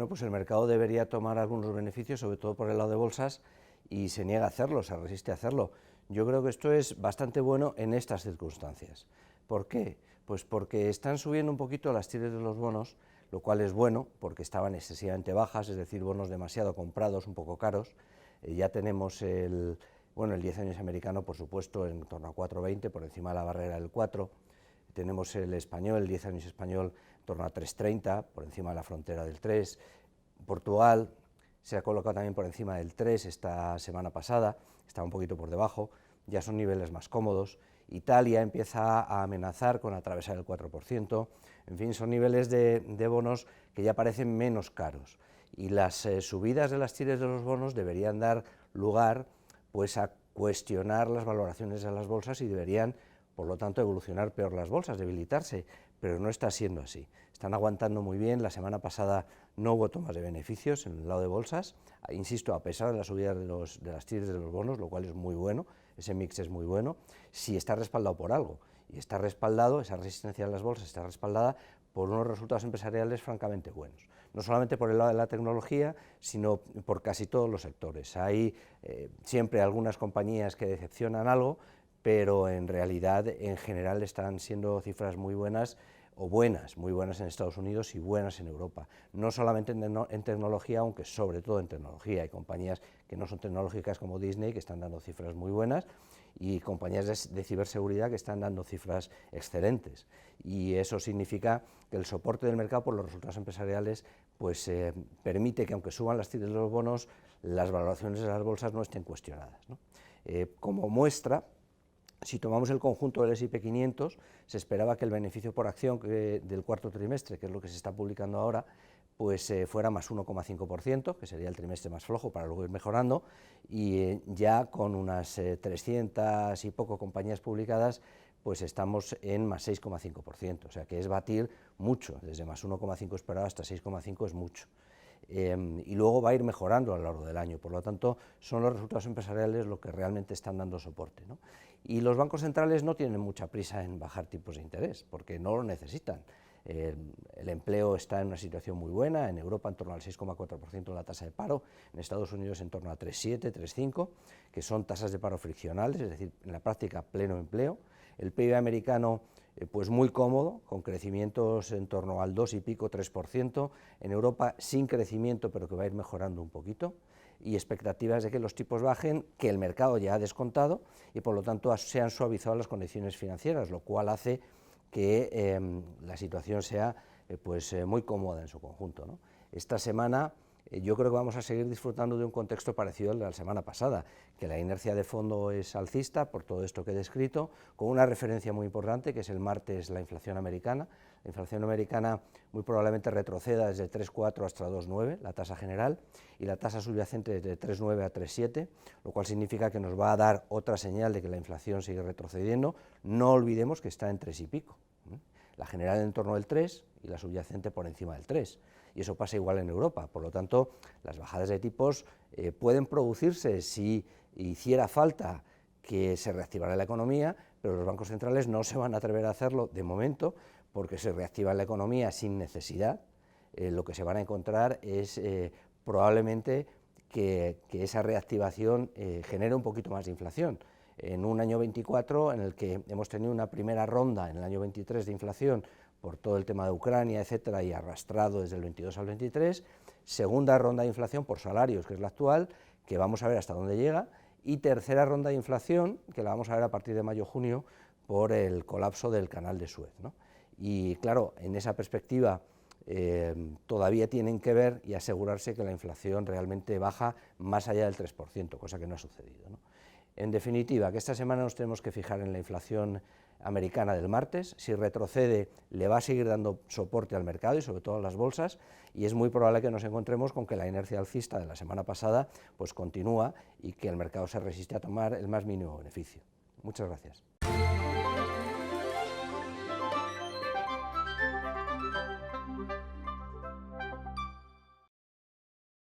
Bueno, pues el mercado debería tomar algunos beneficios, sobre todo por el lado de bolsas, y se niega a hacerlo, se resiste a hacerlo. Yo creo que esto es bastante bueno en estas circunstancias. ¿Por qué? Pues porque están subiendo un poquito las tires de los bonos, lo cual es bueno, porque estaban excesivamente bajas, es decir, bonos demasiado comprados, un poco caros. Ya tenemos el 10 años americano, por supuesto, en torno a 4,20, por encima de la barrera del 4. Tenemos el español, el 10 años español, en torno a 3,30, por encima de la frontera del 3. Portugal se ha colocado también por encima del 3 esta semana pasada, está un poquito por debajo, ya son niveles más cómodos. Italia empieza a amenazar con atravesar el 4%, en fin, son niveles de bonos que ya parecen menos caros. Y las subidas de las tires de los bonos deberían dar lugar pues, a cuestionar las valoraciones de las bolsas y deberían, por lo tanto, evolucionar peor las bolsas, debilitarse, pero no está siendo así. Están aguantando muy bien, la semana pasada no hubo tomas de beneficios en el lado de bolsas, insisto, a pesar de la subida de las tires de los bonos, lo cual es muy bueno, ese mix es muy bueno, si está respaldado por algo, y está respaldado, esa resistencia de las bolsas está respaldada por unos resultados empresariales francamente buenos, no solamente por el lado de la tecnología, sino por casi todos los sectores. Hay siempre algunas compañías que decepcionan algo, pero en realidad, en general, están siendo cifras muy buenas, o buenas, muy buenas en Estados Unidos y buenas en Europa. No solamente en tecnología, aunque sobre todo en tecnología. Hay compañías que no son tecnológicas como Disney, que están dando cifras muy buenas, y compañías de ciberseguridad que están dando cifras excelentes. Y eso significa que el soporte del mercado por los resultados empresariales pues, permite que, aunque suban las tiras de los bonos, las valoraciones de las bolsas no estén cuestionadas, ¿no? Como muestra, si tomamos el conjunto del S&P 500, se esperaba que el beneficio por acción del cuarto trimestre, que es lo que se está publicando ahora, pues fuera más 1,5%, que sería el trimestre más flojo para luego ir mejorando, y ya con unas 300 y poco compañías publicadas, pues estamos en más 6,5%, o sea que es batir mucho, desde más 1,5 esperado hasta 6,5 es mucho. Y luego va a ir mejorando a lo largo del año, por lo tanto son los resultados empresariales lo que realmente están dando soporte, ¿no? Y los bancos centrales no tienen mucha prisa en bajar tipos de interés, porque no lo necesitan. El empleo está en una situación muy buena, en Europa en torno al 6,4% la tasa de paro, en Estados Unidos en torno a 3,7, 3,5, que son tasas de paro friccionales, es decir, en la práctica pleno empleo. El PIB americano pues muy cómodo, con crecimientos en torno al 2 y pico, 3%, en Europa sin crecimiento, pero que va a ir mejorando un poquito, y expectativas de que los tipos bajen, que el mercado ya ha descontado, y por lo tanto se han suavizado las condiciones financieras, lo cual hace que la situación sea muy cómoda en su conjunto, ¿no? Esta semana yo creo que vamos a seguir disfrutando de un contexto parecido al de la semana pasada, que la inercia de fondo es alcista por todo esto que he descrito, con una referencia muy importante, que es el martes la inflación americana. La inflación americana muy probablemente retroceda desde 3,4 hasta 2,9, la tasa general, y la tasa subyacente de 3,9 a 3,7, lo cual significa que nos va a dar otra señal de que la inflación sigue retrocediendo. No olvidemos que está en 3 y pico, la general en torno del 3 y la subyacente por encima del 3. Y eso pasa igual en Europa, por lo tanto, las bajadas de tipos pueden producirse si hiciera falta que se reactivara la economía, pero los bancos centrales no se van a atrever a hacerlo de momento, porque se reactiva la economía sin necesidad. Lo que se van a encontrar es probablemente que esa reactivación genere un poquito más de inflación. En un año 24, en el que hemos tenido una primera ronda en el año 23 de inflación, por todo el tema de Ucrania, etcétera, y arrastrado desde el 22 al 23, segunda ronda de inflación por salarios, que es la actual, que vamos a ver hasta dónde llega, y tercera ronda de inflación, que la vamos a ver a partir de mayo-junio, por el colapso del canal de Suez, ¿no? Y claro, en esa perspectiva todavía tienen que ver y asegurarse que la inflación realmente baja más allá del 3%, cosa que no ha sucedido, ¿no? En definitiva, que esta semana nos tenemos que fijar en la inflación americana del martes. Si retrocede, le va a seguir dando soporte al mercado y sobre todo a las bolsas, y es muy probable que nos encontremos con que la inercia alcista de la semana pasada pues continúa y que el mercado se resiste a tomar el más mínimo beneficio. Muchas gracias.